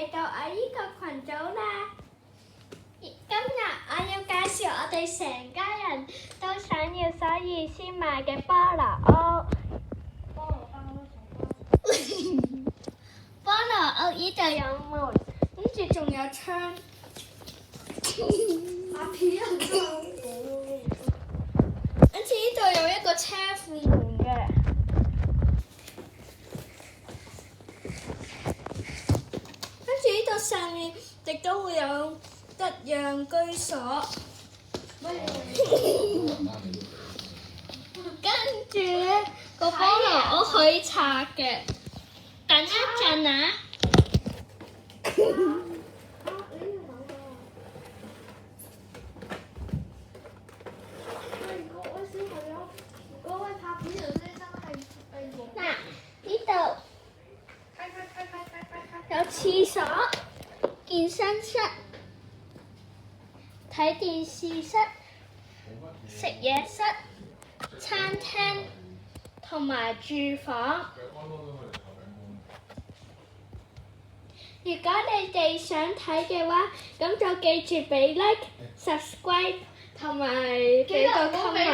嚟到我呢個群組啦。今日我要介紹我哋成家人都想要，所以先買嘅菠蘿屋。菠蘿屋呢度有門，跟住仲有窗。跟住呢度有一個車庫門嘅。跟住呢度上面亦都會有一樣居所。跟住咧個菠蘿屋可以拆嘅。等一陣啊！嗱，呢度有廁所、健身室、睇電視室、食嘢室、餐廳同埋住房。如果你哋想睇嘅話，咁就記住俾 like、subscribe 同埋俾個 comment。